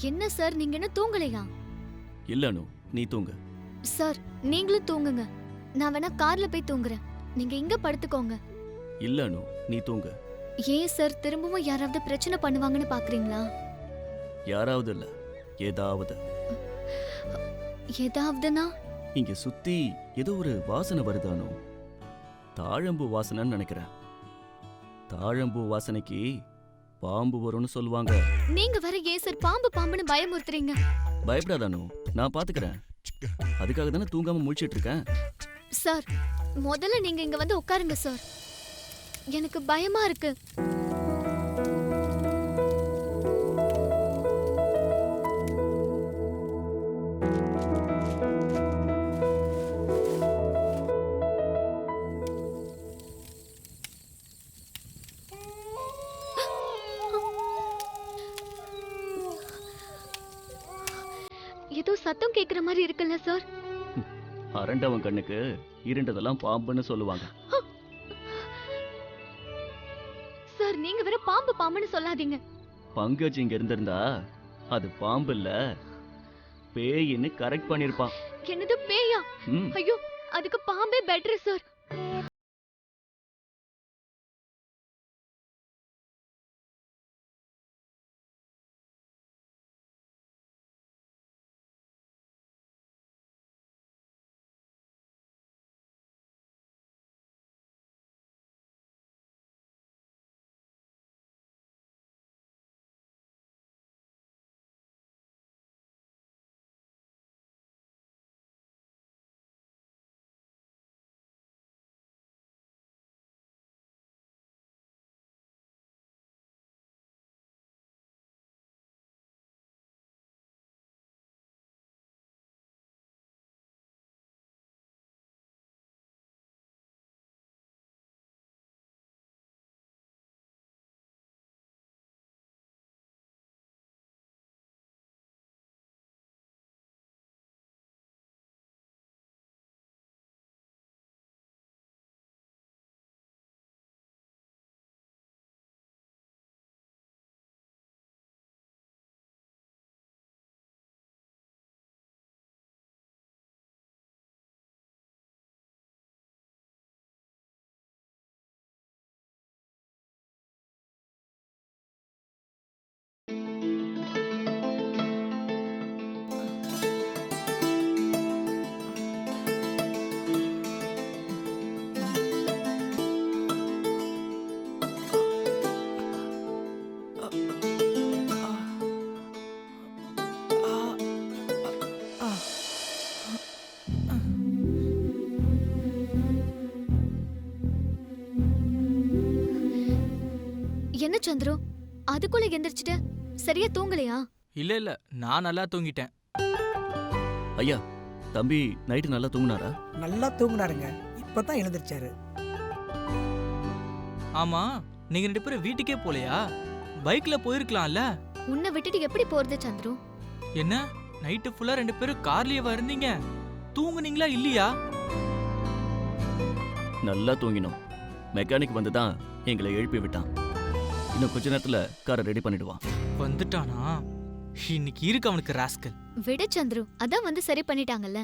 என்ன சார், நீங்க என்ன தூங்கலையா? இல்ல அனு, நீ தூங்கு. சார், நீங்களும் தூங்குங்க. நான் வேணா கார்ல போய் தூங்குறேன். நீங்க இங்க படுத்துக்கோங்க. இல்ல அனு, நீ தூங்கு. ஏன் சார், திரும்பவும் யாராவது பிரச்சனை பண்ணுவாங்கன்னு பாக்குறீங்களா? யாராவது இல்ல, ஏதாவது. ஏதாவதுனா? இங்க சுத்தி ஏதோ ஒரு வாசனை வருது அனு. தாழம்பூ வாசனைன்னு நினைக்கிறேன். தாழம்பூ வாசனைக்கு பாம்பு வரும்னு சொல்லுவாங்க. நீங்க வேற ஏன் சார் பாம்பு பாம்புன்னு பயமுறுத்துறீங்க? பயப்படாத அனு, நான் பாத்துக்கிறேன். அதுக்காக தானே தூங்காம முழிச்சிட்டு இருக்கேன். சார், முதல்ல நீங்க இங்க வந்து உட்காருங்க சார். எனக்கு பயமா இருக்கு. ஏதோ சத்தம் கேக்குற மாதிரி இருக்குல்ல சார்? அரண்டவன் கண்ணுக்கு இருண்டதெல்லாம் பாம்புன்னு சொல்லுவாங்க. சார், நீங்க வேற பாம்பு பாம்புன்னு சொல்லாதீங்க. பங்கஜ் இங்க இருந்திருந்தா அது பாம்பு இல்ல, பேயின்னு கரெக்ட் பண்ணிருப்பான். என்னது பேயா? ம். ஐயோ, அதுக்கு பாம்பே பெட்டர் சார். என்ன சந்துரு, அதுக்குள்ள எந்திரிச்சிட்ட? சரியா தூங்கலையா? இல்ல நான் நல்லா தூங்கிட்டேன். ஐயா, தம்பி நைட்டு நல்லா தூங்குனாரா? நல்லா தூங்குனாருங்க. இப்பதான் எழுந்திருச்சாரு. ஆமா, நீங்க 2 பேரும் வீட்டுக்கே போலையா? பைக்ல போயிருக்கலாம்ல. உன்னை விட்டுட்டு எப்படி போறது சந்துரு? என்ன நைட்டு ஃபுல்லா 2 பேரும் கார்லயே இருந்தீங்க? தூங்குனீங்களா இல்லையா? நல்லா தூங்கினோம். மெக்கானிக் வந்து தான் எங்களை எழுப்பி விட்டான். இன்னும் கொஞ்ச நேரத்துல காரை ரெடி பண்ணிடுவான். வந்துட்டானா? இன்னைக்கு இருக்கு அவனுக்கு ராஸ்கல். விடு சந்துரு, அதான் வந்து சரி பண்ணிட்டாங்கல்ல.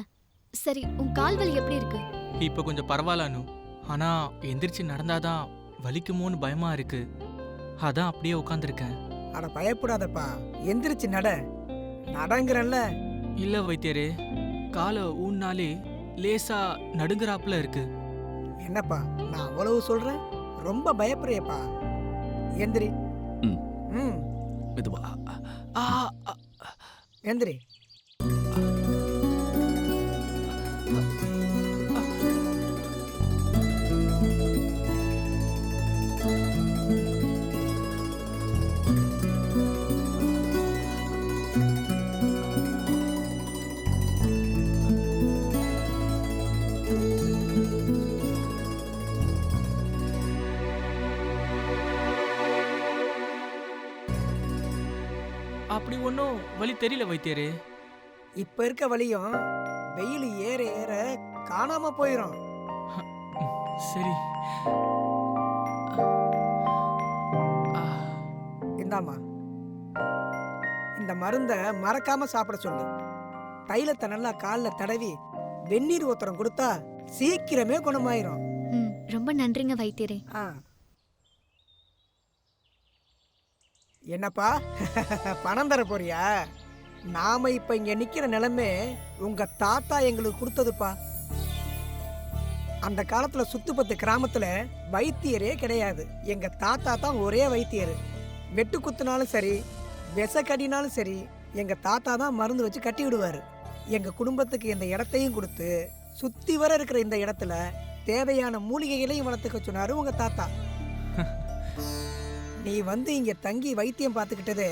சரி, உன் கால் வலி எப்படி இருக்கு? இப்ப கொஞ்சம் பரவாயில்லனு. ஆனா எந்திரிச்சு நடந்தாதான் வலிக்குமோன்னு பயமா இருக்கு. அதான் அப்படியே உட்காந்துருக்கேன். அட பயப்படாதப்பா, எந்திரிச்சு நட. நடங்கிறல்ல. இல்ல வைத்தியரே, காலை ஊன்னாலே லேசா நடுங்குறாப்புல இருக்கு. என்னப்பா நான் அவ்வளவு சொல்றேன்? ரொம்ப பயப்படுறியப்பா. எந்திரி. ம். ம். மெதுவா. ஆ, எந்திரி. அப்படி ஒன்னும் வலி தெரியல வைத்தியரே. இப்ப இருக்க வலியும் வெயில் ஏற ஏற காணாம போயிரும். சரி. இந்தாமா. இந்த மருந்தை மறக்காம சாப்பிட சொல்லு. தைலத்தை நல்லா காலில் தடவி வெந்நீர் ஊத்திரம் கொடுத்தா சீக்கிரமே குணமாயிரும். ரொம்ப நன்றிங்க வைத்தியரே. என்னப்பா பணம் தர போறியா? நாம இப்ப இங்க நிக்கிற நிலைமை உங்க தாத்தா எங்களுக்கு கொடுத்ததுப்பா. அந்த காலத்துல சுத்துப்பத்து கிராமத்துல வைத்தியரே கிடையாது. எங்க தாத்தா தான் ஒரே வைத்தியர். வெட்டு குத்துனாலும் சரி, விஷ கடினாலும் சரி, எங்க தாத்தா தான் மருந்து வச்சு கட்டி விடுவாரு. எங்க குடும்பத்துக்கு இந்த இடத்தையும் கொடுத்து சுத்தி வர இருக்கிற இந்த இடத்துல தேவையான மூலிகைகளையும் வளர்த்துக்க சொன்னாரு உங்க தாத்தா. நீ வந்து இங்க தங்கி வைத்தியம் பார்த்துக்கிட்டது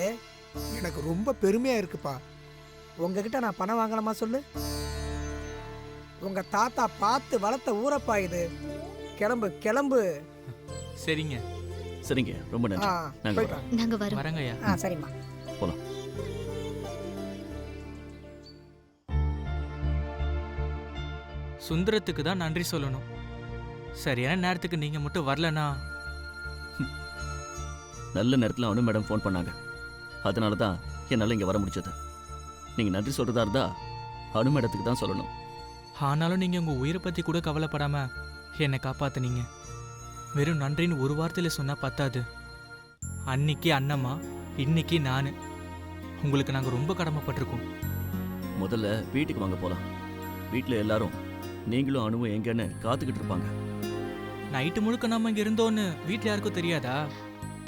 எனக்கு ரொம்ப பெருமையா இருக்குப்பா. உங்ககிட்ட நான் பணம் வாங்கலாமா சொல்லு? உங்க தாத்தா பார்த்து வளர்த்த ஊரப்பா இது. கிளம்பு கிளம்பு. சரிங்க. சரிங்க, ரொம்ப நன்றி. நாங்க போயிட்டு வரோம். நாங்க வரோம். வரங்கய்யா. சரிம்மா. போலாம். சுந்தரத்துக்கு தான் நன்றி சொல்லணும். சரியான நேரத்துக்கு நீங்க மட்டும் வரலனா. நல்ல நேரத்தில் அனு மேடம் ஃபோன் பண்ணாங்க. அதனால தான் என்னால் இங்கே வர முடிச்சது. நீங்கள் நன்றி சொல்கிறதா இருந்தா அனு மேடத்துக்கு தான் சொல்லணும். ஆனாலும் நீங்க உங்க உயிரை பத்தி கூட கவலைப்படாம என்னை காப்பாத்துனீங்க. வெறும் நன்றின்னு ஒரு வார்த்தையில சொன்னா பத்தாது. அன்னைக்கு அண்ணம்மா, இன்னைக்கு நான். உங்களுக்கு நாங்க ரொம்ப கடமைப்பட்டிருக்கோம். முதல்ல வீட்டுக்கு வாங்க போகலாம். வீட்டில் எல்லாரும் நீங்களும் அணுவும் எங்கன்னு காத்துக்கிட்டு இருப்பாங்க. நைட்டு முழுக்க நாம இங்க இருந்தோன்னு வீட்ல யாருக்கும் தெரியாதா?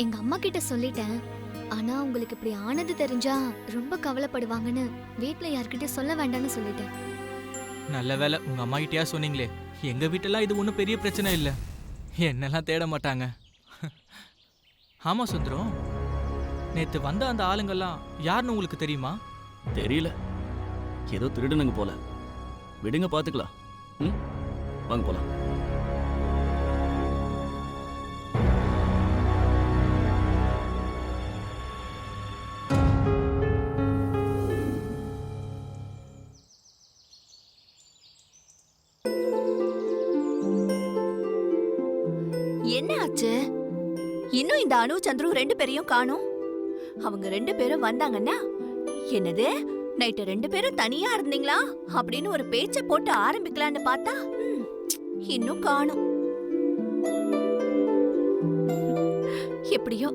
எங்க அம்மா கிட்ட சொல்லிட்டேன். ஆனா உங்களுக்கு இப்படி ஆனது தெரிஞ்சா ரொம்ப கவலைப்படுவாங்கன்னு வீட்ல யார்கிட்ட சொல்ல வேண்டாம்னு சொல்லிட்டேன். நல்ல வேலை உங்க அம்மா கிட்டயா சொன்னீங்களே. எங்க வீட்டெல்லாம் இது ஒன்றும் பெரிய பிரச்சனை இல்லை. என்னெல்லாம் தேட மாட்டாங்க. ஆமா சுந்தரம், நேத்து வந்த அந்த ஆளுங்கெல்லாம் யாருன்னு உங்களுக்கு தெரியுமா? தெரியல, ஏதோ திருடனுங்க போல. விடுங்க, பார்த்துக்கலாம். ம், வாங்க போகலாம். என்ன ஆச்சு? இன்னும் இந்த அனு சந்துரு 2 பேரையும் காணோம். அவங்க 2 பேரும் வந்தாங்கன்னா என்னது நைட்டு 2 பேரும் தனியா இருந்தீங்களா அப்படின்னு ஒரு பேச்ச போட்டு ஆரம்பிக்கலான்னு பார்த்தா இன்னும் காணோம். எப்படியோ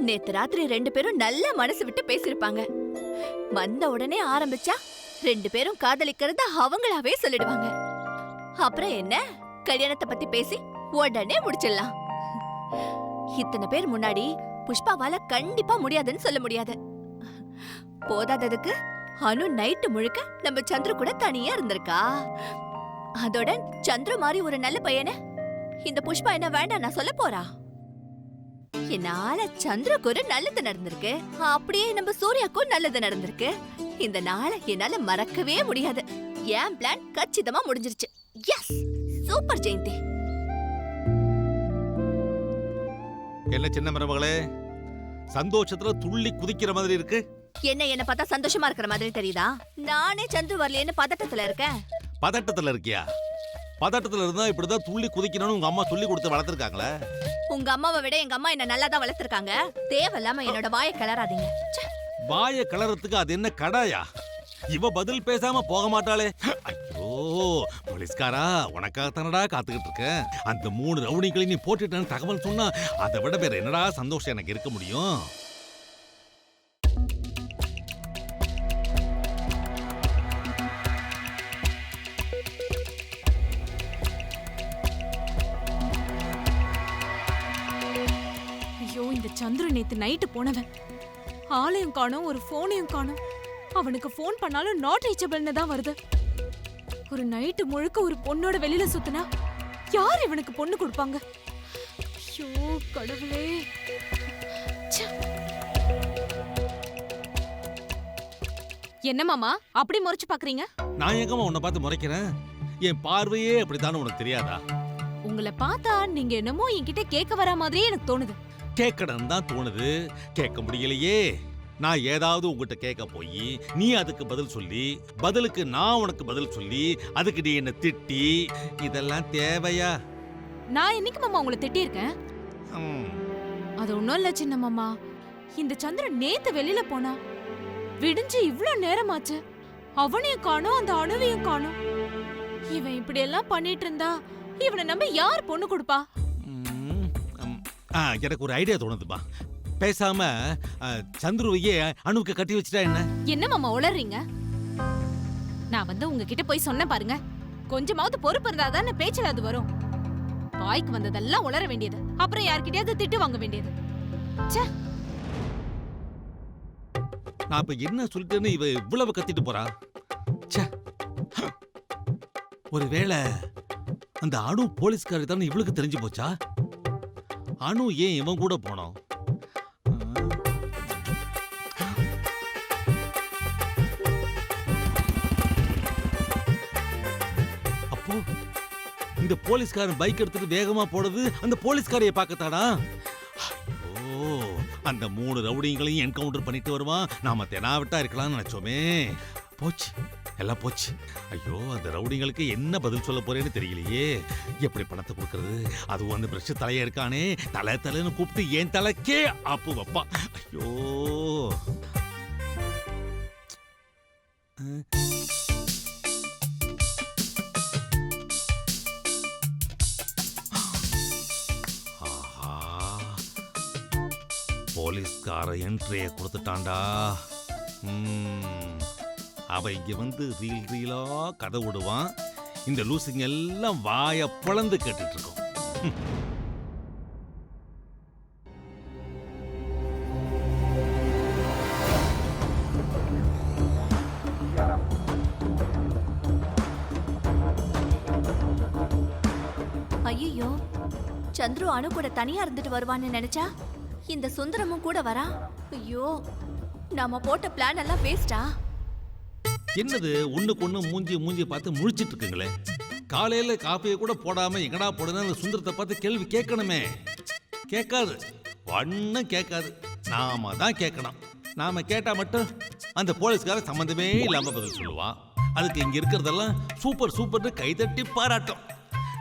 நேத்து ராத்திரி 2 பேரும் நல்ல மனசு விட்டு பேசிருப்பாங்க. வந்த உடனே ஆரம்பிச்சா 2 பேரும் காதலிக்கிறத அவங்களாவே சொல்லிடுவாங்க. அப்புறம் என்ன, கல்யாணத்தை பத்தி பேசி உடனே முடிச்சிடலாம். இத்தனை பேர் முன்னாடி புஷ்பாவால கண்டிப்பா முடியாதுன்னு சொல்ல முடியாது. போதாததுக்கு அனு நைட்டு முழுக்க நம்ம சந்துரு கூட தனியா இருந்திருக்கா. அதோட சந்துரு மாதிரி ஒரு நல்ல பையனை இந்த புஷ்பா என்ன வேண்டாம் நான் சொல்ல போறா? என்னால சந்திரக்கு ஒரு நல்லது நடந்திருக்கு, அப்படியே நம்ம சூர்யாக்கும் நல்லது நடந்திருக்கு. இந்த நாளை என்னால மறக்கவே முடியாது. என் பிளான் கச்சிதமா முடிஞ்சிருச்சு. Yes, super Jayanthi. என்ன சின்ன மருமகளே, சந்தோஷத்துல துள்ளி குதிக்கிற மாதிரி இருக்கு. என்ன பார்த்தா சந்தோஷமா இருக்கிற மாதிரி தெரியுதா? நானே சந்துரு வரலையேன்னு பதட்டத்துல இருக்கேன். பதட்டத்துல இருக்கியா? பதட்டத்துல இருந்தா இப்படிதான் துள்ளி குதிக்கணும்னு உங்க அம்மா சொல்லி கொடுத்து வளர்த்திருக்காங்களே. உங்க அம்மாவை விட எங்க அம்மா என்ன நல்லா தான் வளர்த்திருக்காங்க. தேவையில்லாம என்னோட வாயை கிளறாதீங்க. வாயை கிளறதுக்கு அது என்ன கடாயா? இவ பதில் பேசாம போக மாட்டாளே. ஐயோ போலீஸ்காரா, உனக்காகத்தானடா காத்துக்கிட்டு இருக்கேன். அந்த 3 ரவுடிங்களையும் நீ போட்டுட்டேன்னு தகவல் சொன்னா அதை விட வேற என்னடா சந்தோஷம் எனக்கு இருக்க முடியும்? ஐயோ, இந்த சந்திரன் நேத்து நைட்டு போனவன் ஆளையும் காணோம், ஒரு போனையும் காணோம். அவனுக்கு போன் பண்ணாலும் நாட் ரீச்சபிள்னு தான் வருது. ஒரு நைட்டு முழுக்க ஒரு பொண்ணோட வெளியில சுத்தினா யார் இவனுக்கு பொண்ணு கொடுப்பாங்க? ஐயோ கடவுளே. என்ன மாமா அப்படி முறைச்சு பாக்குறீங்க? நான் எங்கம்மா உன்னை பார்த்து முறைக்கிறேன்? என் பார்வையே அப்படித்தானே, உனக்கு தெரியாதா? உங்களை பார்த்தா நீங்க என்னமோ என்கிட்ட கேட்க வர மாதிரியே எனக்கு தோணுது. கேட்கணும் தான் தோணுது, கேட்க முடியலையே. நான் ஏதாவது உங்ககிட்ட கேட்க போய் நீ அதுக்கு பதில் சொல்லி, பதிலுக்கு நான் உனக்கு பதில் சொல்லி, அதுக்கு நீ என்ன திட்டி, இதெல்லாம் தேவையா? நான் என்னைக்கு மாமா உங்களை திட்டியிருக்கேன்? ம். அது ஒண்ணும் இல்ல சின்ன மாமா. இந்த சந்திரன் நேத்து வெளியில போனா விடிஞ்சு இவ்ளோ நேரமாச்சு, அவனையும் காணோம், அந்த அணுவையும் காணோம். இவன் இப்படி எல்லாம் பண்ணிட்டு இருந்தா இவனை நம்ப யார் பொண்ணு கொடுப்பா? எனக்கு ஒரு ஐடியா தோணுதுப்பா. பேசாம சந்துருவையே அணுவுக்கு கட்டி வச்சுட்டா என்ன? என்ன மாமா உளறீங்க? நான் உங்ககிட்ட போய் சொன்னேன் பாருங்க. கொஞ்சமாவது பொறுப்பு இருந்தாதானே பேச்சுல அது வரும். வாய்க்கு வந்ததெல்லாம் உளர வேண்டியது, அப்புறம் யார்கிட்டயாவது திட்டு வாங்க வேண்டியது. ச்சே. நான் இப்ப என்ன சொல்லிட்டேன்னு இவ இவ்வளவு கத்திட்டு போறா? ச்சே. ஒருவேளை அந்த அணு போலீஸ்காரி தான் இவளுக்கு தெரிஞ்சு போச்சா? அணு ஏன் இவன் கூட போனோம்? அப்போ இந்த போலீஸ்காரன் பைக் எடுத்துட்டு வேகமா போனது அந்த போலீஸ்காரையை பார்க்கத்தானா? ஓ, அந்த 3 ரவுடிங்களையும் என்கவுண்டர் பண்ணிட்டு வருவான். நாம தெனாவிட்டா இருக்கலாம்னு நினைச்சோமே. போச்சு, எல்லாம் போச்சு. ஐயோ, அந்த ரவுடிங்களுக்கு என்ன பதில் சொல்ல போறேன்னு தெரியலையே. எப்படி பணத்தை கொடுக்கறது? அதுவும் அந்த பிரஷ் தலைய இருக்கானே, தலைன்னு கூப்பிட்டு என் தலைக்கே ஆப்பு வைப்பா. ஐயோ, ஆஹா, போலீஸ்கார என்ட்ரியை கொடுத்துட்டான்டா. அவ இங்க வந்து ரீலா கதை விடுவான். இந்த லூசுங்க எல்லாம் வாய பிளந்து கேட்டுட்டு இருக்கோம். ஐயோ, சந்துரு அணு கூட தனியா இருந்துட்டு வருவான்னு நினைச்சா இந்த சுந்தரமும் கூட வரா. ஐயோ, நாம போட்ட பிளான் எல்லாம் வேஸ்டா? என்னது ஒண்ணுக்கு ஒண்ணு மூஞ்சி பார்த்து முழிச்சிட்டு இருக்குங்களே. காலையில காப்பியை கூட போடாம எங்கடா போடுன்னு அந்த சுந்தரத்தை பார்த்து கேள்வி கேட்கணுமே. கேட்காது, ஒன்னும் கேட்காது. நாம தான் கேட்கணும். நாம கேட்டா மட்டும் அந்த போலீஸ்கார சம்பந்தமே இல்லாம பதில் சொல்லுவான். அதுக்கு இங்க இருக்கிறதெல்லாம் சூப்பர்னு கைதட்டி பாராட்டும்.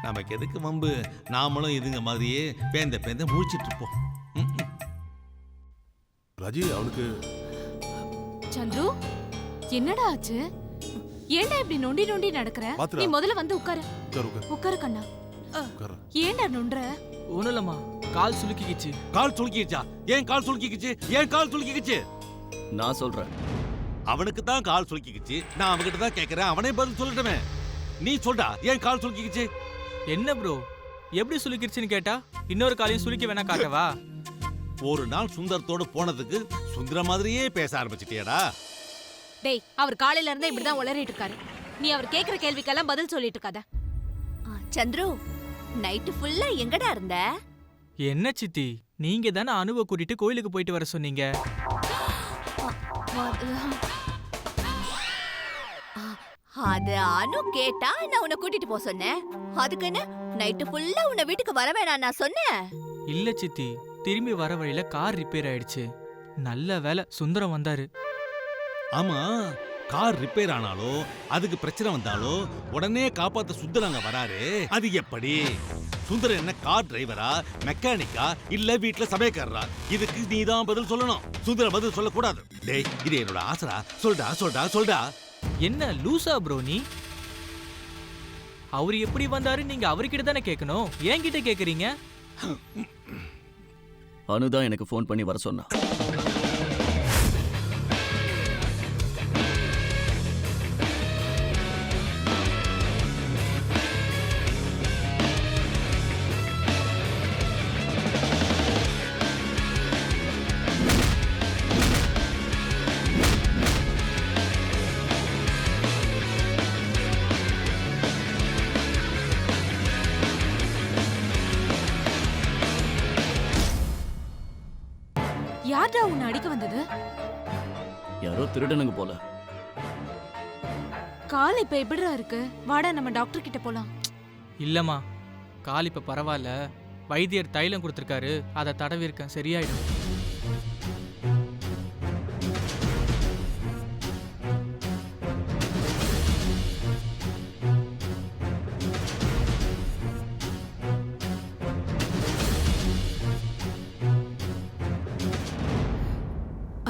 நமக்கு எதுக்கு வம்பு? நாமளும் இதுங்க மாதிரியே பேந்த முழிச்சிட்டு இருப்போம். ராஜி, அவனுக்கு சந்துரு, என்னடா ஆச்சு? ஏன்டா இப்படி நொண்டி நடக்கற? பாத்துடா. நீ முதல்ல வந்து உட்காரு. உட்காரு கண்ணா. உட்காரு. ஏன்டா நொண்ற? ஒண்ணும் இல்லம்மா, கால் சுலுக்கிக்கிச்சு. கால் சுளுக்கிச்சா? ஏன் கால் சுளுக்கிக்கிச்சு? நான் சொல்றேன். அவனுக்கு தான் கால் சுளுக்கிக்கிச்சு. நான் அவன்கிட்ட தான் கேட்கிறேன். அவனே பதில் சொல்லட்டுமே. நீ சொல்டா, ஏன் கால் சுளுக்கிக்கிச்சு? என்ன ப்ரோ, எப்படி சுலுக்கிருச்சுன்னு கேட்டா இன்னொரு காலையும் சுலுக்கி வேணா காட்டவா? ஒரு நாள் சுந்தரத்தோட போனதுக்கு சுந்தர மாதிரியே பேச ஆரம்பிச்சிட்டியாடா? டேய், அவர் காலையில இருந்தே இப்படிதான் உளறிட்டு இருக்காரு. நீ அவர் கேக்குற கேள்விக்கெல்லாம் பதில் சொல்லிட்டு இருக்காத. சந்துரு, நைட்டு ஃபுல்லா எங்கடா இருந்த? என்ன சித்தி, நீங்க தானே அணுவை கூட்டிட்டு கோயிலுக்கு போயிட்டு வர சொன்னீங்க. அது அனு கேட்டா நான் உன்னை கூட்டிட்டு போக சொன்னேன். அதுக்குன்னு நைட்டு ஃபுல்லா உன்னை வீட்டுக்கு வர வேணாம் நான் சொன்னேன். இல்ல சித்தி, திரும்பி வர வழியில கார் ரிப்பேர் ஆயிடுச்சு. நல்ல வேலை சுந்தரம் வந்தாரு. ஆமா, கார் ரிப்பேர் ஆனாலோ அதுக்கு பிரச்சனை வந்தாலோ உடனே காப்பாத்த சுந்தரம் அங்க வராரு. அது எப்படி? சுந்தரம் என்ன கார் டிரைவரா, மெக்கானிக்கா, இல்ல வீட்டுல சமையக்காரரா? இதுக்கு நீ தான் பதில் சொல்லணும். சுந்தரம் பதில் சொல்ல கூடாது. டேய், இது என்னோட ஆசரா. சொல்டா. என்ன லூசா ப்ரோ நீ? அவரு எப்படி வந்தாரு நீங்க அவர்கிட்ட தானே கேட்கணும், என்கிட்ட கேக்குறீங்க? அனுதான் எனக்கு ஃபோன் பண்ணி வர சொன்னா. யார்டா உன்னை அடிக்க வந்தது? யாரோ திருடனுங்க போல. கால் இப்ப எப்படிடா இருக்கு? வாடா நம்ம டாக்டர் கிட்ட போலாம். இல்லம்மா, கால் இப்ப பரவாயில்ல. வைத்தியர் தைலம் கொடுத்திருக்காரு, அதை தடவி இருக்கேன், சரியாயிடும்.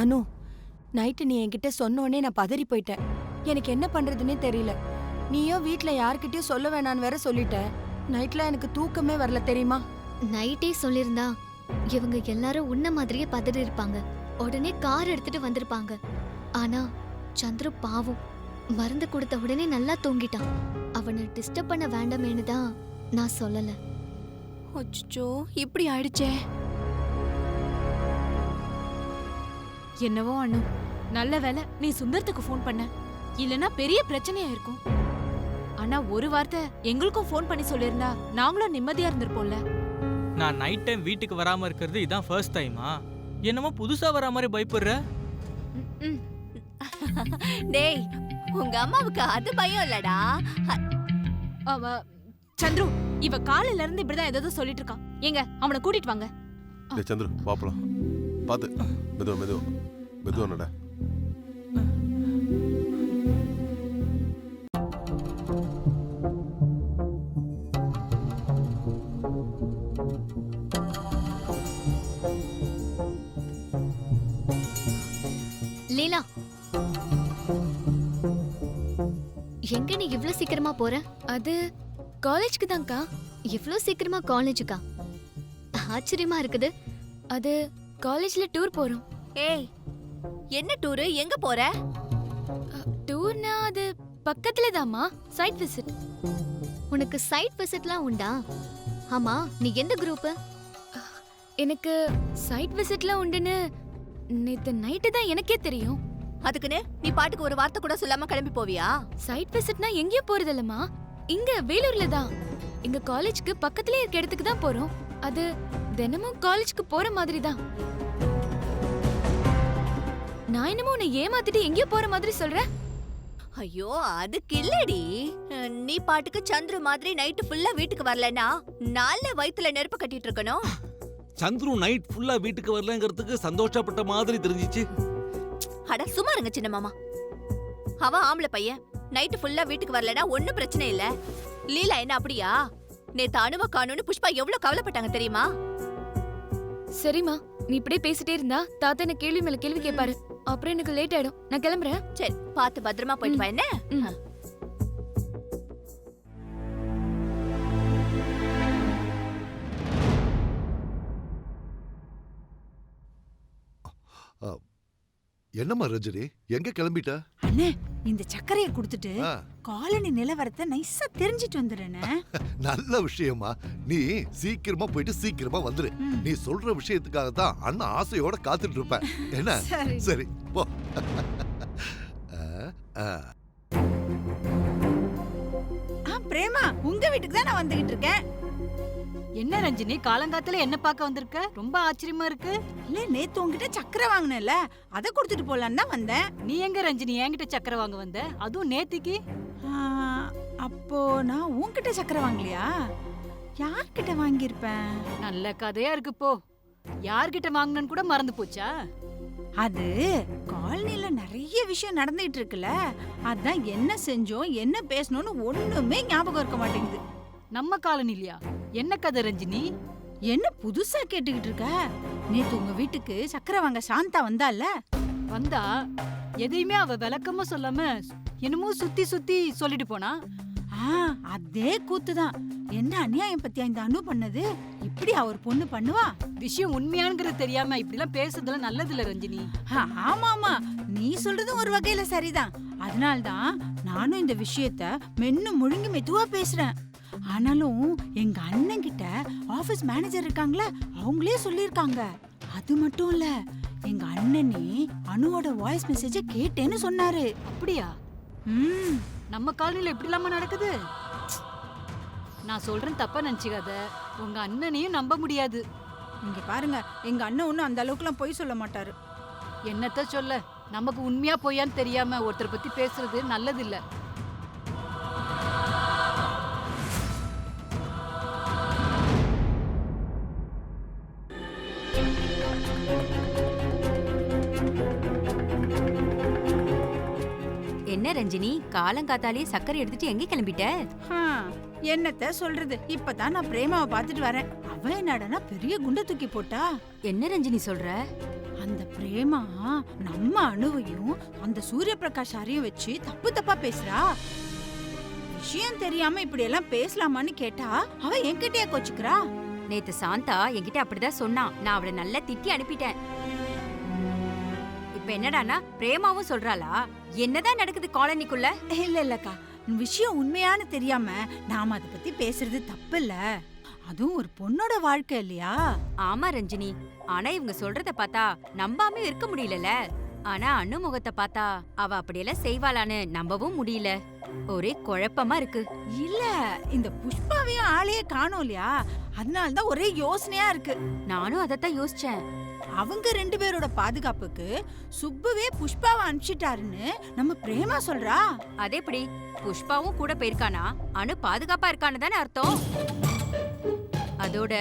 அனு, நைட்டு நீ என்கிட்ட சொன்னோனே நான் பதறி போயிட்டேன். எனக்கு என்ன பண்றதுன்னே தெரியல. நீயோ வீட்ல யார்கிட்டயும் சொல்ல வேணான்னு வேற சொல்லிட்ட. நைட்ல எனக்கு தூக்கமே வரல தெரியுமா? நைட்டே சொல்லிருந்தா இவங்க எல்லாரும் உன்ன மாதிரியே பதறி இருப்பாங்க. உடனே கார் எடுத்துட்டு வந்திருப்பாங்க. ஆனா சந்துரு பாவம் மருந்து கொடுத்த உடனே நல்லா தூங்கிட்டான். அவனை டிஸ்டர்ப் பண்ண வேண்டாமேனு தான் நான் சொல்லல. அச்சோ, இப்படி ஆயிடுச்சே. என்னவோ அண்ணு, நல்ல வேளை நீ சுந்தரத்துக்கு ஃபோன் பண்ண, இல்லனா பெரிய பிரச்சனையா இருக்கும். ஆனா ஒரு வார்த்தை எங்களுக்கும் ஃபோன் பண்ணி சொல்லிருந்தா நாங்களும் நிம்மதியா இருந்திருப்போம்ல. நான் நைட் டைம் வீட்டுக்கு வராம இருக்கிறது இதான் ஃபர்ஸ்ட் டைமா? என்னமோ புதுசா வர மாதிரி பயப்படுற. டேய், உங்க அம்மாவுக்கு அது பயம் இல்லடா. அவ சந்துரு, இவ காலையில இருந்து இப்படிதான் ஏதோ சொல்லிட்டு இருக்கான். எங்க அவனை கூட்டிட்டு வாங்க. டேய் சந்துரு பாப்பலாம். பாத்து மெதுவா மெதுவா மெதுவா நட. லீலா, எங்க நீ இவ்ளோ சீக்கிரமா போற? அது காலேஜ்க்கு தான்க்கா. இவ்ளோ சீக்கிரமா காலேஜுக்கா? ஆச்சரியமா இருக்குது. அது காலேஜ்ல டூர் போறோம். ஏய், என்ன டூரு? எங்க போற? டூர்னா அது பக்கத்துல தாம்மா, சைட் விசிட். உனக்கு சைட் விசிட்லாம் உண்டா? ஆமா, நீ எந்த குரூப்? எனக்கு சைட் விசிட்லாம் உண்டுன்னு நேத்து நைட்டு தான் எனக்கே தெரியும். அதுக்குன்னு நீ பாட்டுக்கு ஒரு வார்த்தை கூட சொல்லாம கிளம்பி போவியா? சைட் விசிட்னா எங்கேயும் போறது இல்லம்மா, இங்க வேலூர்ல தான். எங்க காலேஜ்க்கு பக்கத்துலயே இருக்க இடத்துக்கு தான் போறோம். அது தினமும் காலேஜ்க்கு போற மாதிரி தான். நான் என்னமோ உன்னை ஏமாத்திட்டு எங்கேயோ போற மாதிரி சொல்றேன். ஐயோ, அதுக்கு இல்லடி. நீ பாட்டுக்கு சந்துரு மாதிரி நைட்டு ஃபுல்லா வீட்டுக்கு வரலனா நாள வயித்துல நெருப்பு கட்டிட்டு இருக்கணும். சந்துரு நைட் ஃபுல்லா வீட்டுக்கு வரலங்கிறதுக்கு சந்தோஷப்பட்ட மாதிரி தெரிஞ்சிச்சு. அட சும்மா இருங்க சின்ன மாமா. அவன் ஆம்பளை பையன், நைட்டு ஃபுல்லா வீட்டுக்கு வரலனா ஒண்ணும் பிரச்சனை இல்ல. லீலா என்ன அப்படியா? நேத்து அணுவ காணுன்னு புஷ்பா எவ்வளவு கவலைப்பட்டாங்க தெரியுமா? சரிம்மா, நீ இப்படியே பேசிட்டே இருந்தா தாத்தா என்ன கேள்வி மேல கேள்வி கேட்பாரு. அப்புறம் எனக்கு லேட் ஆயிடும். நான் கிளம்புறேன். சரி, பார்த்து பத்திரமா போயிட்டு வா என்ன? என்னம்மா ரஜினி, எங்க கிளம்பிட்ட? அண்ணே, இந்த சர்க்கரையை கொடுத்துட்டு ஆ, காலனி நிலவரத்தை நைஸா தெரிஞ்சிட்டு வந்துடுறேனே. நல்ல விஷயமா. நீ சீக்கிரமா போயிட்டு சீக்கிரமா வந்துரு. நீ சொல்ற விஷயத்துக்காக தான் அண்ணா ஆசையோட காத்துட்டு இருப்பேன். என்ன? சரி. சரி போ. பிரேமா, உங்க வீட்டுக்கு தான் நான் வந்துகிட்டு இருக்கேன். என்ன ரஞ்சினி, காலங்காத்துல என்ன பார்க்க வந்திருக்க? ரொம்ப ஆச்சரியமா இருக்கு. இல்ல, நேத்து உங்ககிட்ட சக்கரை வாங்கினேன்ல, அதை கொடுத்துட்டு போலான்னு தான் வந்தேன். நீ எங்க ரஞ்சினி என்கிட்ட சக்கரை வாங்க வந்த? அதுவும் நேத்திக்கு? அப்போ நான் உன்கிட்ட சக்கரை வாங்கலையா? யார்கிட்ட வாங்கியிருப்பேன்? நல்ல கதையா இருக்கு போ. யார்கிட்ட வாங்கினு கூட மறந்து போச்சா? அது காலனில நிறைய விஷயம் நடந்துட்டு இருக்குல்ல, அதான் என்ன செஞ்சோம் என்ன பேசணும்னு ஒண்ணுமே ஞாபகம் இருக்க மாட்டேங்குது. நம்ம காலனிலையா? என்ன கதை ரஞ்சினி? என்ன புதுசா கேட்டுக்கிட்டு இருக்க? நேத்து உங்க வீட்டுக்கு சக்கரை வாங்க சாந்தா வந்தால? வந்தா எதையுமே அவ விளக்கமா சொல்லாம என்னமோ சுத்தி சுத்தி சொல்லிட்டு போனா. அதே கூத்துதான். என்ன அநியாயம் பத்தியா இந்த அனு பண்ணது? இப்படி அவர் பொண்ணு பண்ணுவா? விஷயம் உண்மையாங்கிறது தெரியாம இப்படி எல்லாம் பேசுறதுல நல்லது இல்ல ரஞ்சினி. ஆமாமா, நீ சொல்றதும் ஒரு வகையில சரிதான். அதனால்தான் நானும் இந்த விஷயத்த மென்னு முழுங்கி மெதுவா பேசுறேன். ஆனாலும் எங்க அண்ணன் கிட்ட ஆபீஸ் மேனேஜர் இருக்காங்களே, அவங்களே சொல்லிருக்காங்க. அது மட்டும் இல்ல, எங்க அண்ணனே அனுவோட வாய்ஸ் மெசேஜ கேட்டேன்னு சொன்னாரு. அப்படியா? நம்ம காலனில எப்படி இல்லாம நடக்குது? நான் சொல்றேன், தப்பா நினைச்சுக்காத. உங்க அண்ணனையும் நம்ப முடியாது. இங்க பாருங்க, எங்க அண்ணன் ஒன்னும் அந்த அளவுக்குலாம் பொய் சொல்ல மாட்டாரு. என்னத்த சொல்ல, நமக்கு உண்மையா பொய்யான்னு தெரியாம ஒருத்தரை பத்தி பேசுறது நல்லது இல்ல. என்ன ரஞ்சினி, காலங்காத்தாலே சக்கரை எடுத்துட்டு எங்க கிளம்பிட்ட? என்னத்த சொல்றது, இப்பதான் நான் பிரேமாவை பாத்துட்டு வரேன். அவ என்னடனா பெரிய குண்டை தூக்கி போட்டா. என்ன ரஞ்சினி சொல்ற? அந்த பிரேமா நம்ம அணுவையும் அந்த சூரிய பிரகாஷ் அறையும் வச்சு தப்பு தப்பா பேசுறா. விஷயம் தெரியாம இப்படி எல்லாம் பேசலாமான்னு கேட்டா அவ என்கிட்டயே கோச்சுக்கிறா. நேத்து சாந்தா என்கிட்ட அப்படிதான் சொன்னான். நான் அவளை நல்லா திட்டி அனுப்பிட்டேன். இப்ப என்னடானா பிரேமாவும் சொல்றாளா? என்னதான் நடக்குது காலனிக்குள்ள? இல்லக்கா, விஷயம் உண்மையானு தெரியாம நாம அதை பத்தி பேசுறது தப்பு இல்ல. அதுவும் ஒரு பொண்ணோட வாழ்க்கை இல்லையா? ஆமா ரஞ்சினி, ஆனா இவங்க சொல்றத பார்த்தா நம்பாம இருக்க முடியலல. ஆனா அண்ணு முகத்தை பார்த்தா அவ அப்படியெல்லாம் செய்வாளான்னு நம்பவும் முடியல. ஒரே குழப்பமா இருக்கு. இல்ல, இந்த புஷ்பாவையும் ஆளையே காணோம் இல்லையா, அதனாலதான் ஒரே யோசனையா இருக்கு. நானும் அதத்தான் யோசிச்சேன். அவங்க 2 பேரோட பாதுகாப்புக்கு சுப்புவே புஷ்பாவை அனுப்பிச்சிட்டாருன்னு நம்ம பிரேமா சொல்றா. அதே எப்படி? புஷ்பாவும் கூட போயிருக்கானா? அனு பாதுகாப்பா இருக்கான்னு தானே அர்த்தம். அதோட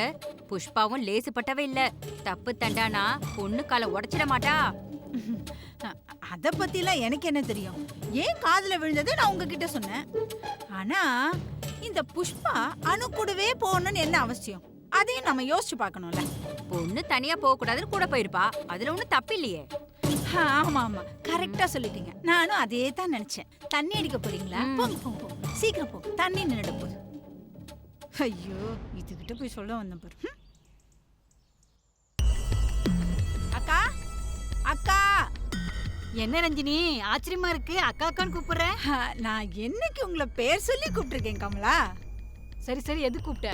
புஷ்பாவும் லேசுப்பட்டவே இல்ல. தப்பு தண்டானா பொண்ணு காலை உடைச்சிட மாட்டா. அத பத்திலாம் எனக்கு என்ன தெரியும்? ஏன் காதுல விழுந்தது நான் உங்ககிட்ட சொன்னேன். ஆனா இந்த புஷ்பா அனு கூடவே போகணும்னு என்ன அவசியம்? அதையும் நம்ம யோசிச்சு பார்க்கணும்ல. பொண்ணு தனியா போக கூடாதுன்னு கூட போயிருப்பா. அதுல ஒண்ணும் தப்பு இல்லையே. ஆமா ஆமா, கரெக்டா சொல்லிட்டீங்க. நானும் அதே தான் நினைச்சேன். தண்ணி அடிக்க போறீங்களா? போங்க போங்க போங்க, சீக்கிரம் போங்க, தண்ணி நின்னுட போகுது. ஐயோ, இதுகிட்ட போய் சொல்ல வந்தேன் பாரு. அக்கா அக்கா. என்ன ரஞ்சினி ஆச்சரியமா இருக்கு, அக்கா அக்கான்னு கூப்பிடுற? நான் என்னைக்கு உங்களை பேர் சொல்லி கூப்பிட்டுருக்கேன் கமலா? சரி சரி, எது கூப்பிட்ட?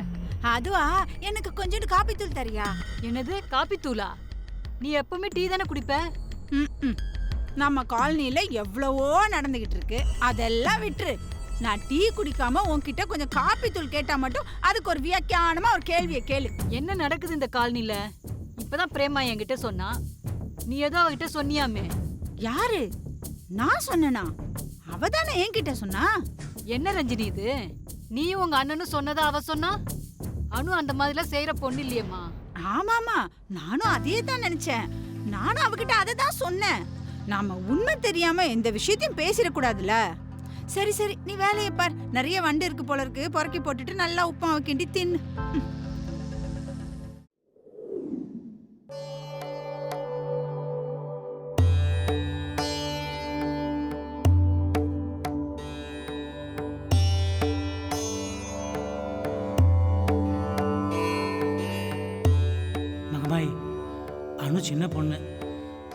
அதுவா, எனக்கு கொஞ்சோண்டு காப்பி தூள் தரியா? என்னது காப்பி தூளா? நீ எப்பவுமே டீ தானே குடிப்ப? நம்ம காலனில எவ்வளவோ நடந்துகிட்டு இருக்கு, அதெல்லாம் விட்டுரு. நான் டீ குடிக்காம உன்கிட்ட கொஞ்சம் காப்பி தூள் கேட்டா மட்டும் அதுக்கு ஒரு வியாக்கியானமா ஒரு கேள்வியை கேளு. என்ன நடக்குது இந்த காலனில? இப்பதான் பிரேமா என்கிட்ட சொன்னா. நீ ஏதோ அவகிட்ட சொன்னியாமே. யாரு? நான் சொன்னனா? அவதானே என்கிட்ட சொன்னா. என்ன ரஞ்சினி இது? நீயும் உங்க அண்ணனும் சொன்னதா அவ சொன்னா? அனு அந்த மாதிரிலாம் செய்யற பொண்ணு இல்லையம்மா. ஆமாமா, நானும் அதே தான் நினைச்சேன். நானும் அவகிட்ட அதை தான் சொன்னேன். நாம உண்மை தெரியாம எந்த விஷயத்தையும் பேசிடக்கூடாதுல்ல. சரி சரி, நீ வேலையை பார். நிறைய வண்டு இருக்கு போல இருக்கு, பொறுக்கி போட்டுட்டு நல்லா உப்பாவை கிண்டி தின்னு. மகமாய், அனு சின்ன பொண்ணு.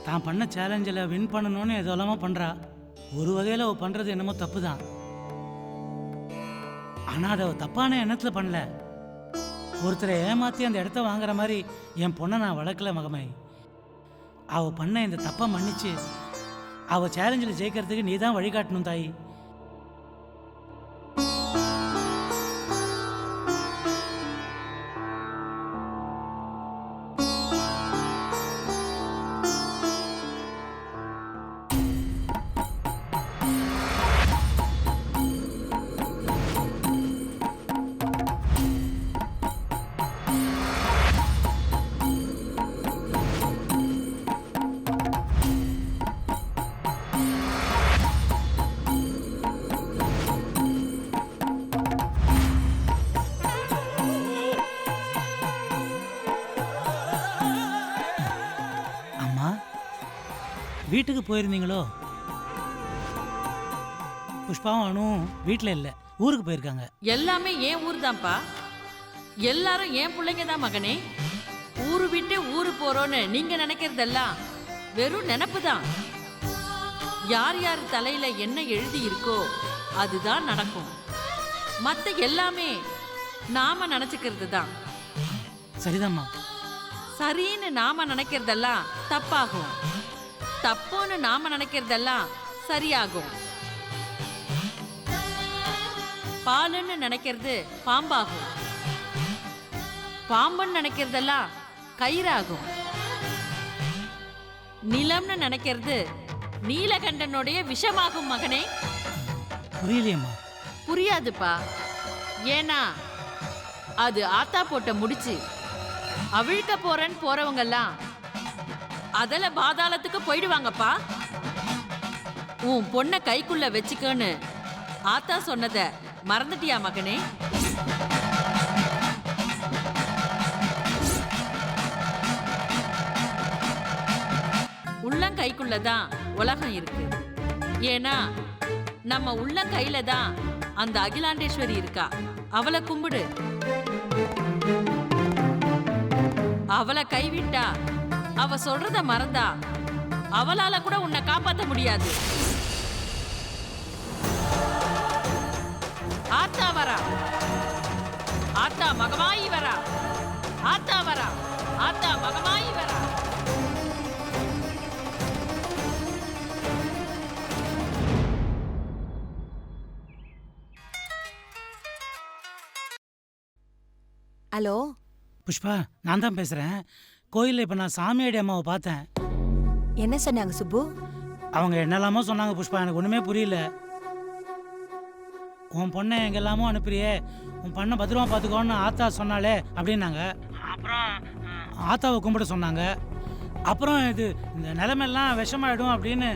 தான் பண்ண சேலஞ்சில் வின் பண்ணணும்னு எதெல்லாமோ பண்ணுறா. ஒரு வகையில் அவள் பண்ணுறது என்னமோ தப்பு தான். ஆனால் அதை அவள் தப்பான எண்ணத்தில் பண்ணல. ஒருத்தரை ஏமாற்றி அந்த இடத்த வாங்குற மாதிரி என் பொண்ணை நான் வளர்க்கல மகமாய். அவள் பண்ண இந்த தப்பை மன்னிச்சு அவள் சேலஞ்சில் ஜெயிக்கிறதுக்கு நீ தான் வழிகாட்டணும் தாயி. வீட்டுக்கு போயிருந்தீங்களோ? புஷ்பாவும் அனுவும் வீட்டில் இல்லை, ஊருக்கு போயிருக்காங்க. எல்லாமே ஏன் ஊர் தான்ப்பா. எல்லாரும் ஏன் பிள்ளைங்க தான் மகனே. ஊரு விட்டு ஊரு போறோன்னு நீங்க நினைக்கிறதெல்லாம் வெறும் நினப்பு தான். யார் யார் தலையில என்ன எழுதி இருக்கோ அதுதான் நடக்கும். மற்ற எல்லாமே நாம நினைச்சுக்கிறது தான். சரிதாம்மா. சரின்னு நாம நினைக்கிறதெல்லாம் தப்பாகும், தப்புன்னு நாம நினைக்கிறதெல்லாம் சரியாகும். பாலுன்னு நினைக்கிறது பாம்பாகும், பாம்புன்னு நினைக்கிறதெல்லாம் கயிறாகும். நிலம்னு நினைக்கிறது நீலகண்டனுடைய விஷமாகும் மகனே. புரியலையம்மா. புரியாதுப்பா. ஏன்னா அது ஆத்தா போட்ட முடிச்சு. அவிழ்க்க போறேன்னு போறவங்கெல்லாம் அதல பாதாளத்துக்கு போயிடுவாங்கப்பா. உன் பொண்ணை கைக்குள்ள வச்சுக்கன்னு ஆத்தா சொன்னத மறந்துட்டியா மகனே? கைக்குள்ள தான் உலகம் இருக்கு. ஏன்னா நம்ம உள்ள கையில தான் அந்த அகிலாண்டேஸ்வரி இருக்கா. அவளை கும்பிடு. அவளை கைவிட்டா, அவ சொல்றத மறந்தா, அவளால கூட உன்னை காப்பாத்த முடியாது. ஆத்தா வரா, ஆத்தா மகமாயி வரா, ஆத்தா வரா, ஆத்தா மகமாயி வரா. ஹலோ புஷ்பா, நான் தான் பேசுகிறேன். கோயிலில் இப்போ நான் சாமியாடி அம்மாவை பார்த்தேன். என்ன சொன்னாங்க சுப்பு? அவங்க என்னெல்லாமோ சொன்னாங்க புஷ்பா, எனக்கு ஒன்றுமே புரியல. உன் பொண்ணை எங்கெல்லாமோ அனுப்புறியே, உன் பொண்ணை பத்திரமா பார்த்துக்கோன்னு ஆத்தா சொன்னாலே அப்படின்னாங்க. அப்புறம் ஆத்தாவை கும்பிட சொன்னாங்க. அப்புறம் இது இந்த நிலைமையெல்லாம் விஷமாயிடும் அப்படின்னு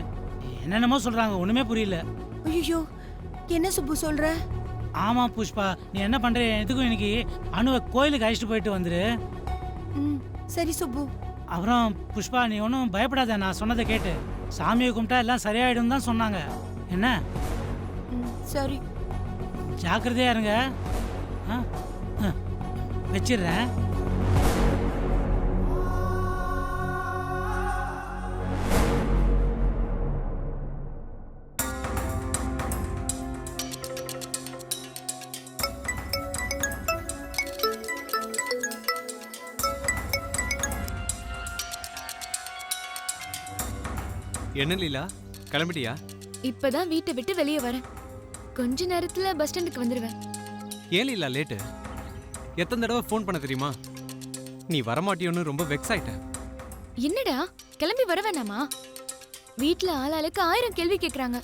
என்னென்னமோ சொல்கிறாங்க, ஒன்றுமே புரியல. ஐயோ, என்ன சுப்பு சொல்ற? ஆமாம் புஷ்பா, நீ என்ன பண்ணுற? எதுக்கும் இன்னைக்கு அணுவை கோயிலுக்கு அழைச்சிட்டு போயிட்டு வந்துரு. சரி சுப்பு. அப்புறம் புஷ்பா, நீ ஒன்றும் பயப்படாத, நான் சொன்னதை கேட்டு. சாமியை கும்பிட்டா எல்லாம் சரியாயிடும் தான் சொன்னாங்க. என்ன? சரி, ஜாக்கிரதையா இருங்க. வச்சிடுறேன். என்ன லீலா, கிளம்பிட்டியா? இப்பதான் வீட்டை விட்டு வெளியே வரேன். கொஞ்ச நேரத்துல பஸ் ஸ்டாண்டுக்கு வந்துடுவேன். ஏன் லீலா லேட்டு? எத்தனை தடவை ஃபோன் பண்ண தெரியுமா? நீ வரமாட்டியோன்னு ரொம்ப வெக்ஸ் ஆயிட்டேன். என்னடா, கிளம்பி வர வேணாமா? வீட்ல ஆளாளுக்கு 1000 கேள்வி கேக்குறாங்க.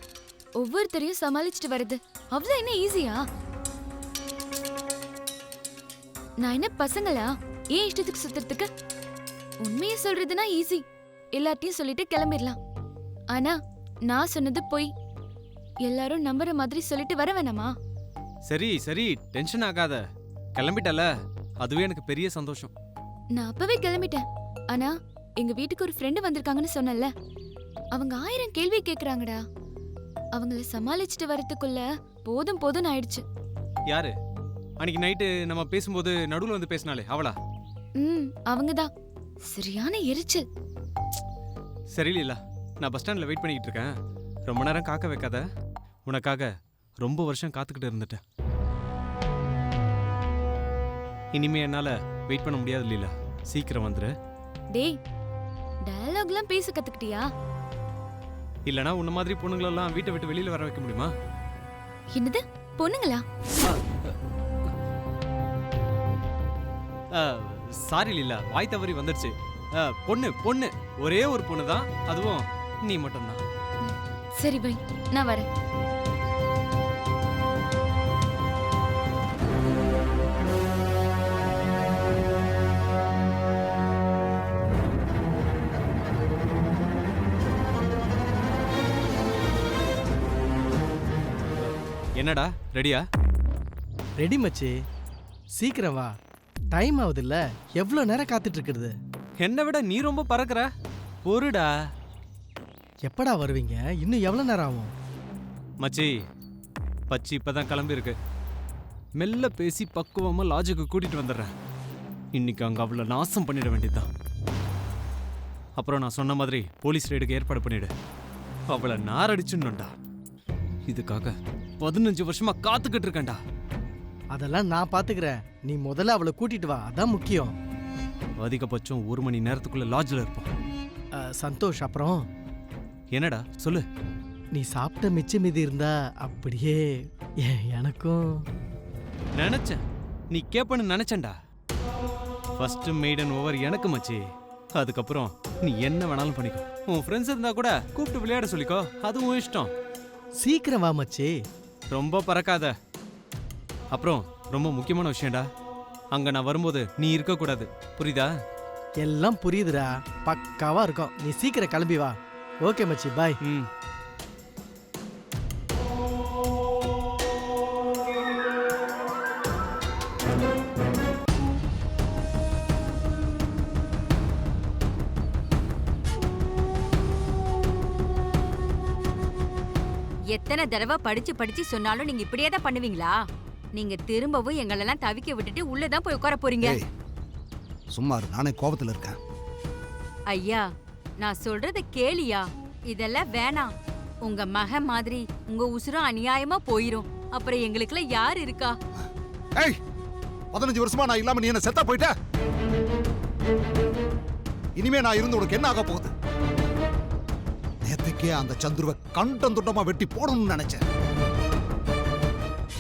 ஒவ்வொருத்தரையும் சமாளிச்சுட்டு வருது அவ்வளவு என்ன ஈஸியா? நான் என்ன பசங்களா ஏன் இஷ்டத்துக்கு சுத்துறதுக்கு? உண்மையை சொல்றதுன்னா ஈஸி, எல்லாத்தையும் சொல்லிட்டு கிளம்பிடலாம். ஆனா நான் சொன்னது பொய், எல்லாரும் நம்புற மாதிரி சொல்லிட்டு வர வேணாமா? சரி சரி, டென்ஷன் ஆகாத. கிளம்பிட்டல, அதுவே எனக்கு பெரிய சந்தோஷம். நான் அப்பவே கிளம்பிட்டேன். ஆனா எங்க வீட்டுக்கு ஒரு ஃப்ரெண்டு வந்திருக்காங்கன்னு சொன்னல, அவங்க 1000 கேள்வி கேக்குறாங்கடா. அவங்கள சமாளிச்சுட்டு வரதுக்குள்ள போதும் போதும் ஆயிடுச்சு. யாரு? அன்னைக்கு நைட்டு நம்ம பேசும்போது நடுவுல வந்து பேசினாலே அவளா? அவங்கதான். சரியான எரிச்சல். சரி லீலா, நான் பஸ் ஸ்டாண்ட்ல வெயிட் பண்ணிக்கிட்டு இருக்கேன். ரொம்ப நேரம் காக்க வைக்காத. உனக்காக ரொம்ப வருஷம் காத்துக்கிட்டு இருந்துட்டேன். இனிமே என்னால வெயிட் பண்ண முடியாது லீலா, சீக்கிரம் வந்துரு. டேய், டயலாக்லாம் பேச கத்துக்கிட்டியா? இல்லனா உன்ன மாதிரி பொண்ணுங்களெல்லாம் வீட்டை விட்டு வெளியில வர வைக்க முடியுமா? என்னது, பொண்ணுங்களா? சாரி லீலா, வாய் தவறி வந்துருச்சு. பொண்ணு பொண்ணு, ஒரே ஒரு பொண்ணு தான், அதுவும் நீ மட்டும்தான். சரி பை, நான் வரேன். என்னடா, ரெடியா? ரெடி மச்சி, சீக்கிரம் வா. டைம் ஆகுது இல்ல, எவ்வளவு நேரம் காத்துட்டு இருக்கிறது? என்னை விட நீ ரொம்ப பறக்குற. பொறுடா. எப்படா வருவீங்க? இன்னும் எவ்வளவு நேரம் ஆகும்? மச்சி, பச்சி இப்பதான் கிளம்பி இருக்கு. மெல்ல பேசி பக்குவமா லாஜுக்கு கூட்டிட்டு வந்துடுறேன். இன்னைக்கு அங்க அவளை நாசம் பண்ணிட வேண்டியதுதான். அப்புறம் நான் சொன்ன மாதிரி போலீஸ் ரைடுக்கு ஏற்பாடு பண்ணிடு. அவளை நாரடிச்சுன்னுடா. இதுக்காக 15 வருஷமா காத்துக்கிட்டு இருக்கேன்டா. அதெல்லாம் நான் பாத்துக்கிறேன், நீ முதல்ல அவளை கூட்டிட்டு வா, அதான் முக்கியம். அதிகபட்சம் 1 மணி நேரத்துக்குள்ள லாட்ஜில் இருப்போம். சந்தோஷ், அப்புறம் என்னடா சொல்லு. நீ சாப்பிட்ட மிச்ச மீதி இருந்தா அப்படியே எனக்கும். நினைச்சேன் நீ கேப்பன்னு நினைச்சேன்டா. ஃபர்ஸ்ட் மெய்டன் ஓவர் எனக்கு மச்சி. அதுக்கப்புறம் நீ என்ன வேணாலும் பண்ணிக்கோ. உன் ஃப்ரெண்ட்ஸ் இருந்தா கூட கூப்பிட்டு விளையாட சொல்லிக்கோ, அதுவும் இஷ்டம். சீக்கிரம் வா மச்சி. ரொம்ப பறக்காத. அப்புறம் ரொம்ப முக்கியமான விஷயம்டா, அங்க நான் வரும்போது நீ இருக்க கூடாது, புரியுதா? எல்லாம் புரியுதுடா, பக்காவா இருக்கும். நீ சீக்கிரம் கிளம்பி வா. ஓகே மச்சி, பாய். எத்தனை தடவை படிச்சு படிச்சு சொன்னாலும் நீங்க இப்படியே தான் பண்ணுவீங்களா? நீங்க திரும்பவும் எங்களெல்லாம் தவிக்க விட்டுட்டு உள்ளதான் போய் உட்கார போறீங்க. சும்மா இரு, நானே கோபத்துல இருக்கேன். ஐயா, நான் சொல்றத கேளியா. இதெல்லாம் வேணாம். உங்க மக மாதிரி உங்க உசுரும் அநியாயமா போயிரும். அப்புறம் எங்களுக்குலாம் யார் இருக்கா? ஏய், 15 வருஷமா நான் இல்லாம நீ என்ன செத்தா போயிட்ட? இனிமே நான் இருந்து உனக்கு என்ன ஆக போகுது? நேத்துக்கே அந்த சந்துருவை கண்டம் துண்டமா வெட்டி போடணும்னு நினைச்சேன்.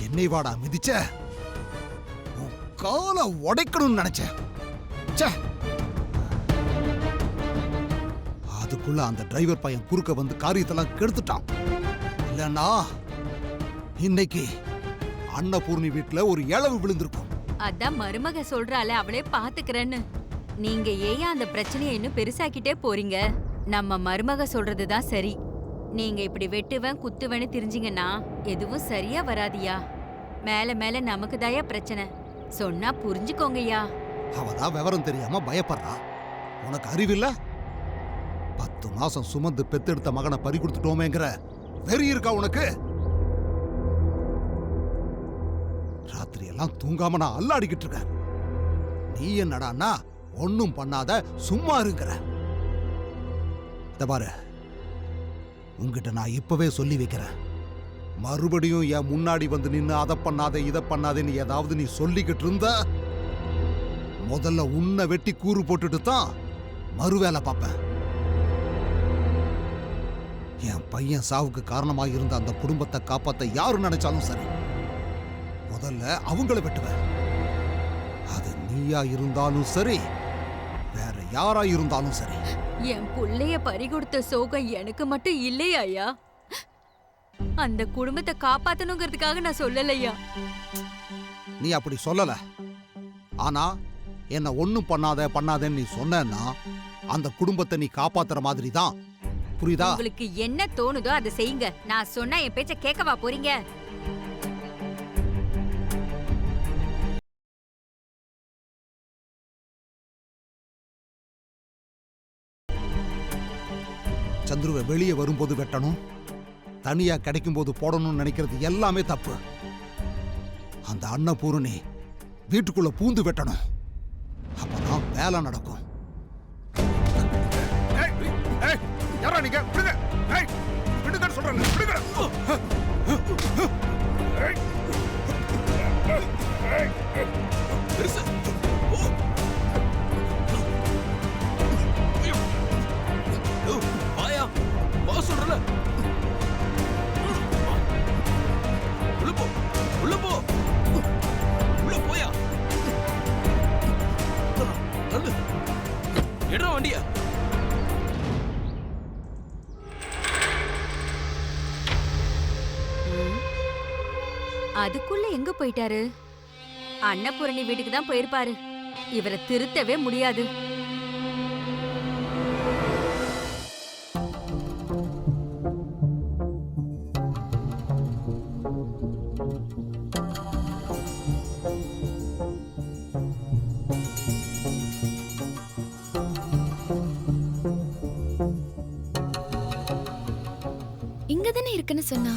என்னை வாடா மிதிச்ச, உன் காலை உடைக்கணும்னு நினைச்சேன். ச்சே. அதுக்குள்ள அந்த டிரைவர் பையன் குறுக்க வந்து காரியத்தெல்லாம் கெடுத்துட்டான். இல்லன்னா இன்னைக்கு அன்னபூர்ணி வீட்டுல ஒரு இழவு விழுந்திருக்கும். அதான் மருமக சொல்றாளே, அவளே பாத்துக்கிறேன்னு. நீங்க ஏன் அந்த பிரச்சனையை இன்னும் பெருசாக்கிட்டே போறீங்க? நம்ம மருமக சொல்றதுதான் சரி. நீங்க இப்படி வெட்டுவன் குத்துவன்னு தெரிஞ்சீங்கன்னா எதுவும் சரியா வராதியா. மேல மேல நமக்கு தாயா பிரச்சனை. சொன்னா புரிஞ்சுக்கோங்கய்யா. அவதான் விவரம் தெரியாம பயப்படுறா. உனக்கு அறிவில்ல? 10 மாசம் சுமந்து பெத்தெடுத்த மகனை பறி கொடுத்துட்டோமேங்கிற வெறி இருக்கா உனக்கு? ராத்திரி எல்லாம் தூங்காம நான் அல்லாடிக்கிட்டு இருக்கேன். நீ என்னடான்னா ஒன்னும் பண்ணாத சும்மா இருக்கிற. பாரு, உங்ககிட்ட நான் இப்பவே சொல்லி வைக்கிறேன். மறுபடியும் என் முன்னாடி வந்து நின்னு அதை பண்ணாத இதை பண்ணாதேன்னு ஏதாவது நீ சொல்லிக்கிட்டு இருந்த, முதல்ல உன்னை வெட்டி கூறு போட்டுட்டு தான் மறுவேலை பார்ப்பேன். என் பையன் சாவுக்கு காரணமாக இருந்த அந்த குடும்பத்தை காப்பாத்த யாரு நினைச்சாலும் சரி, முதல்ல அவங்கள வெட்டுவேன். அது நீயா இருந்தாலும் சரி, வேற யாரா இருந்தாலும் சரி. என் புள்ளைய பறி கொடுத்த சோகம் எனக்கு மட்டும் இல்லையா? அந்த குடும்பத்தை காப்பாத்தணுங்கிறதுக்காக நான் சொல்லலையா. நீ அப்படி சொல்லல. ஆனா என்ன ஒண்ணும் பண்ணாதேன்னு நீ சொன்னா அந்த குடும்பத்தை நீ காப்பாத்துற மாதிரி தான். புரியுதா? உங்களுக்கு என்ன தோணுதோ அதை செய்யுங்க. நான் சொன்னா என் பேச்ச கேட்கவா போறீங்க? சந்துருவை வெளியே வரும்போது வெட்டணும், தனியா கிடைக்கும் போது போடணும்னு நினைக்கிறது எல்லாமே தப்பு. அந்த அன்னபூரணி வீட்டுக்குள்ள பூந்து வெட்டணும். அப்பதான் வேலை நடக்கும். சொல்றல உள்ள போ, உள்ள போ, உள்ள போயா. எடுற வண்டியா. அதுக்குள்ள எங்க போயிட்டாரு? அன்னபூரணி வீட்டுக்கு தான் போயிருப்பாரு. இவரை திருத்தவே முடியாது. இங்கதானே இருக்குன்னு சொன்னா,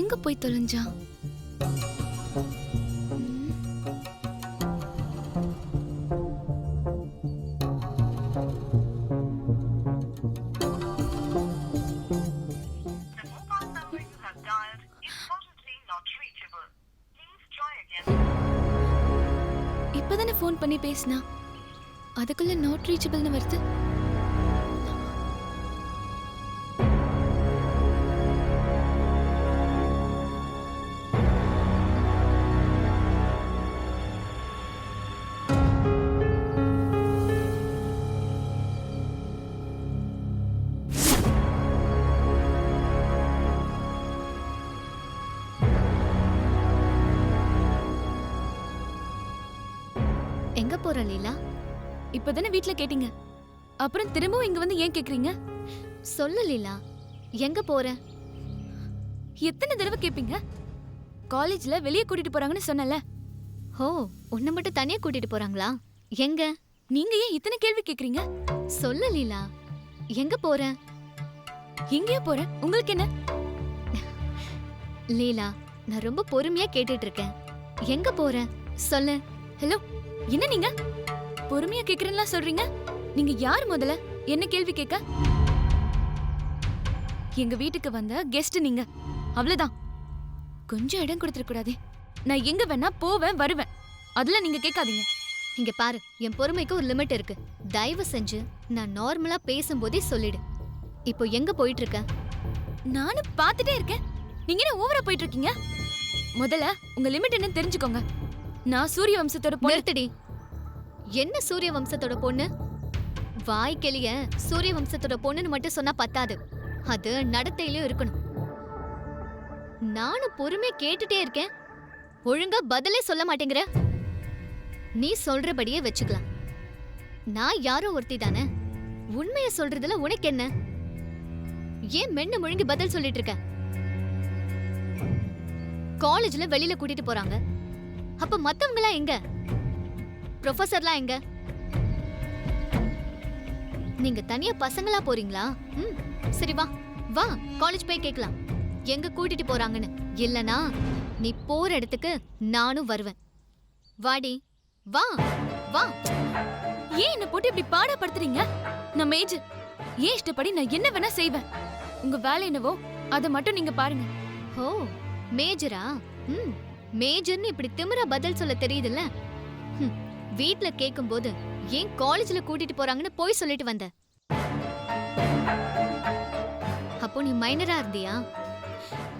எங்க போய் தொலைஞ்சா? இப்பதானே போன் பண்ணி பேசினா, அதுக்குள்ள நாட் ரீச்சபிள்னு வருது. எங்க போற லீலா? இப்பதானே வீட்ல கேட்டீங்க, அப்புறம் திரும்பவும் இங்க வந்து ஏன் கேக்குறீங்க? சொல்லு லீலா, எங்க போற? எத்தனை தடவை கேப்பீங்க? காலேஜ்ல வெளியே கூட்டிட்டு போறாங்கன்னு சொன்னல. ஓ, உன்னை மட்டும் தனியா கூட்டிட்டு போறாங்களா? எங்க? நீங்க ஏன் இத்தனை கேள்வி கேக்குறீங்க? சொல்லு லீலா, எங்க போற? எங்கேயோ போற, உங்களுக்கு என்ன? லீலா, நான் ரொம்ப பொறுமையா கேட்டுட்டு இருக்கேன். எங்க போற சொல்லு. ஹலோ, என்ன நீங்க பொறுமையா கேக்குறேன்னா சொல்றீங்க? நீங்க யார் முதல்ல என்ன கேள்வி கேட்க? எங்க வீட்டுக்கு வந்த கெஸ்ட் நீங்க, அவ்வளவுதான். கொஞ்சம் இடம் கொடுத்துட கூடாதே. நான் எங்க வேணா போவேன் வருவேன், அதுல நீங்க கேட்காதீங்க. இங்க பாரு, என் பொறுமைக்கு ஒரு லிமிட் இருக்கு. தயவு செஞ்சு நான் நார்மலா பேசும்போதே சொல்லிடு. இப்போ எங்க போயிட்டு இருக்க? நானும் பார்த்துட்டே இருக்கேன். நீங்க என்ன ஓவரா போயிட்டு இருக்கீங்க? முதல்ல உங்க லிமிட் என்னன்னு தெரிஞ்சுக்கோங்க. நான் சூரிய வம்சத்தோட பொண்ணு. நிறுத்தடி. என்ன சூரிய வம்சத்தோட பொண்ணு? வாய் கிளிய சூரிய வம்சத்தோட பொண்ணுன்னு மட்டும் சொன்னா பத்தாது, அது நடத்தையிலயும் இருக்கணும். நானும் பொறுமையா கேட்டுட்டே இருக்கேன், ஒழுங்கா பதிலே சொல்ல மாட்டேங்கிற. நீ சொல்றபடியே வச்சுக்கலாம். நான் யாரோ ஒருத்தி தானே, உண்மைய சொல்றதுல உனக்கு என்ன? ஏன் மென்னு முழுங்கி பதில் சொல்லிட்டு இருக்க? காலேஜ்ல வெளியில கூட்டிட்டு போறாங்க, அப்ப மத்தவங்களா எங்க? ப்ரொஃபசர்லாம் எங்க? நீங்க தனியா பசங்களா போறீங்களா? சரி வா வா, காலேஜ் போய் கேக்கலாம் எங்க கூட்டிட்டு போறாங்கன்னு. இல்லனா நீ போற இடத்துக்கு நானும் வருவேன். வாடி வா வா. ஏன் என்ன போட்டு இப்படி பாடப்படுத்துறீங்க? நான் மேஜர், ஏன் இஷ்டப்படி நான் என்ன வேணா செய்வேன். உங்க வேலை என்னவோ அதை மட்டும் நீங்க பாருங்க. ஓ மேஜரா? மேஜர்னு இப்படி திமிரா பதில் சொல்ல தெரியுதுல்ல. வீட்ல கேக்கும்போது ஏன் காலேஜ்ல கூட்டிட்டு போறாங்கன்னு போய் சொல்லிட்டு வந்த. அப்போ நீ மைனரா இருந்தியா?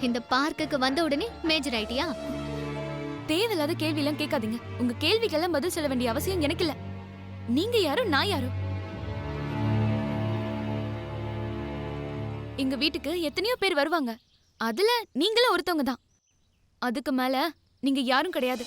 இந்த பார்க்குக்கு வந்த உடனே மேஜர் ஆயிட்டியா? தேவையில்லாத கேள்வி எல்லாம் கேட்காதீங்க. உங்க கேள்விக்கெல்லாம் பதில் சொல்ல வேண்டிய அவசியம் எனக்கு இல்ல. நீங்க யாரோ நான் யாரோ? எங்க வீட்டுக்கு எத்தனையோ பேர் வருவாங்க, அதுல நீங்களும் ஒருத்தவங்க தான். அதுக்கு மேல நீங்க யாரும் கிடையாது.